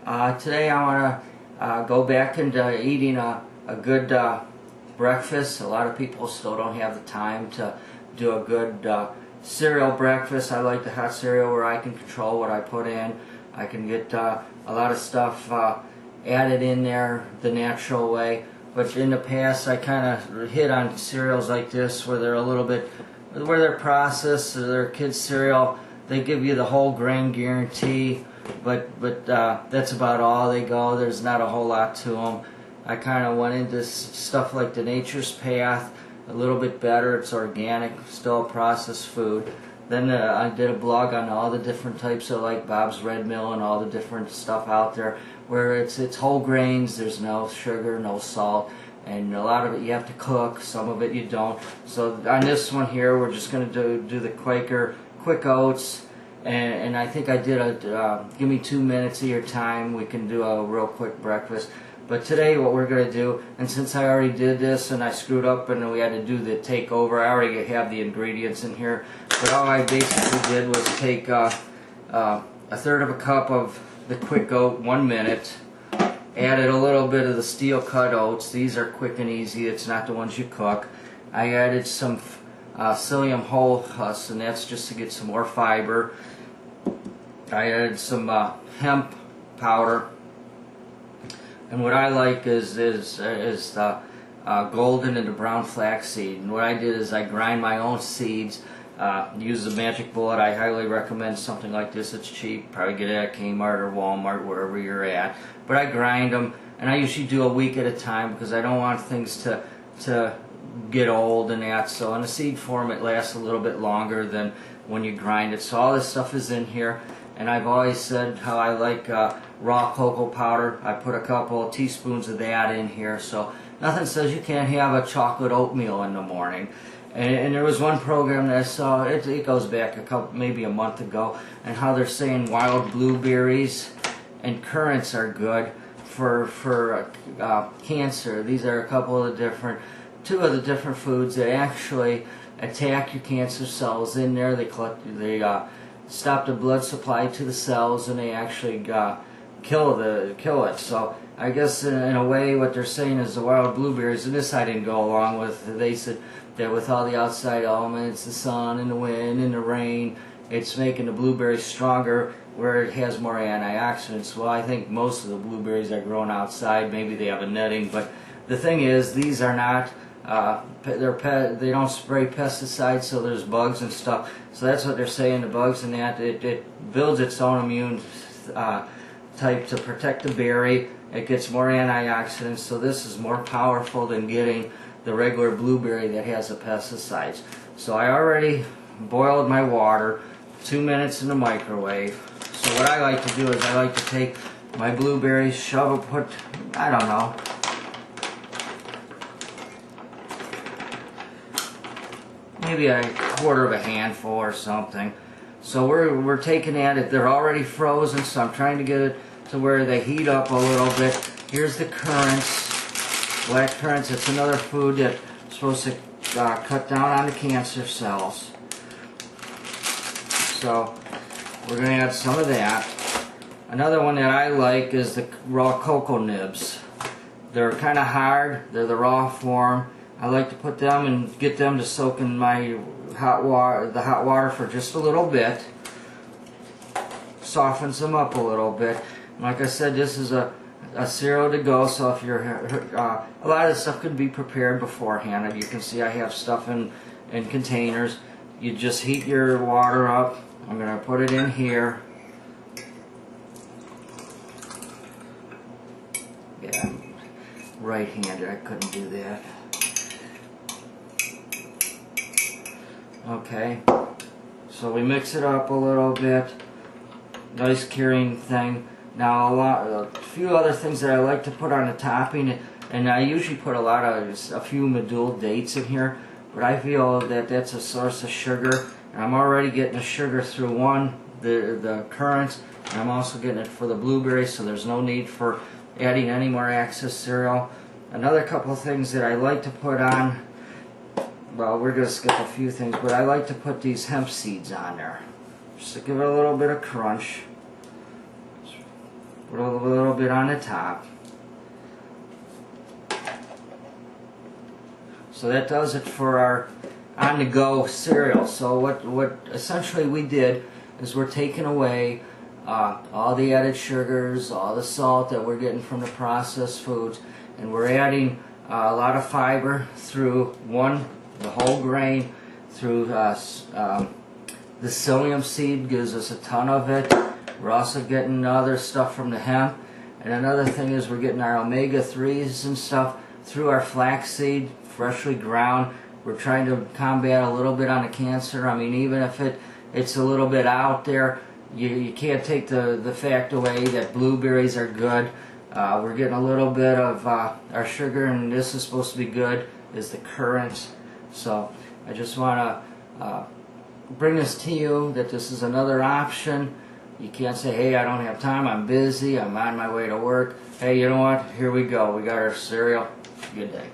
Today I want to go back into eating a good breakfast. A lot of people still don't have the time to do a good cereal breakfast. I like the hot cereal where I can control what I put in. I can get a lot of stuff added in there the natural way. But in the past I kind of hit on cereals like this where they're a little bit, where they're processed, or they're kids cereal. They give you the whole grain guarantee, but that's about all they go. There's not a whole lot to them. I kind of went into stuff like the Nature's Path, a little bit better. It's organic, still a processed food. Then I did a blog on all the different types of, like Bob's Red Mill and all the different stuff out there, where it's whole grains. There's no sugar, no salt, and a lot of it you have to cook. Some of it you don't. So on this one here, we're just going to do the Quaker quick oats, and I think I did a give me 2 minutes of your time. We can do a real quick breakfast. But today what we're going to do, and since I already did this and I screwed up and we had to do the takeover, I already have the ingredients in here. But all I basically did was take a third of a cup of the quick oat, 1 minute, added a little bit of the steel cut oats. These are quick and easy. It's not the ones you cook. I added some psyllium whole husk, and that's just to get some more fiber. I added some hemp powder. And what I like is the golden and the brown flaxseed. And what I did is I grind my own seeds. Use the magic bullet. I highly recommend something like this. It's cheap. Probably get it at Kmart or Walmart, wherever you're at. But I grind them, and I usually do a week at a time because I don't want things to get old and that. So in a seed form, it lasts a little bit longer than when you grind it. So all this stuff is in here. And I've always said how I like raw cocoa powder. I put a couple of teaspoons of that in here. So nothing says you can't have a chocolate oatmeal in the morning. And there was one program that I saw, it goes back maybe a month ago, and how they're saying wild blueberries and currants are good for cancer. These are a couple of two of the different foods that actually attack your cancer cells in there. They stop the blood supply to the cells, and they actually kill it. So I guess in a way what they're saying is the wild blueberries, and this I didn't go along with. They said that with all the outside elements, the sun and the wind and the rain, it's making the blueberries stronger where it has more antioxidants. Well, I think most of the blueberries are grown outside. Maybe they have a netting, but the thing is, these are not they don't spray pesticides, so there's bugs and stuff. So that's what they're saying, the bugs and that. It builds its own immune type to protect the berry. It gets more antioxidants, so this is more powerful than getting the regular blueberry that has the pesticides. So I already boiled my water, 2 minutes in the microwave. So what I like to do is I like to take my blueberries, I don't know, maybe a quarter of a handful or something. So we're taking that. They're already frozen, so I'm trying to get it to where they heat up a little bit. Here's the currants, black currants. It's another food that's supposed to cut down on the cancer cells. So we're going to add some of that. Another one that I like is the raw cocoa nibs. They're kind of hard. They're the raw form. I like to put them and get them to soak in my hot water for just a little bit. Softens them up a little bit. And like I said, this is a cereal to go, so if you're a lot of this stuff could be prepared beforehand. And you can see I have stuff in containers. You just heat your water up. I'm going to put it in here. Yeah, I'm right-handed. I couldn't do that. Okay, so we mix it up a little bit. Nice curing thing. Now a few other things that I like to put on the topping, and I usually put a few medjool dates in here, but I feel that that's a source of sugar. And I'm already getting the sugar through the currants, and I'm also getting it for the blueberries, so there's no need for adding any more excess cereal. Another couple of things that I like to put on, well, we're going to skip a few things, but I like to put these hemp seeds on there, just to give it a little bit of crunch. Put a little bit on the top. So that does it for our on-the-go cereal. So what essentially we did is we're taking away all the added sugars, all the salt that we're getting from the processed foods, and we're adding a lot of fiber through the whole grain, through the psyllium seed gives us a ton of it. We're also getting other stuff from the hemp, and another thing is we're getting our omega-3s and stuff through our flaxseed, freshly ground. We're trying to combat a little bit on the cancer. I mean, even if it's a little bit out there, you can't take the fact away that blueberries are good. We're getting a little bit of our sugar, and this is supposed to be good, is the currants. So I just want to bring this to you, that this is another option. You can't say, hey, I don't have time, I'm busy, I'm on my way to work. Hey, you know what? Here we go. We got our cereal. Good day.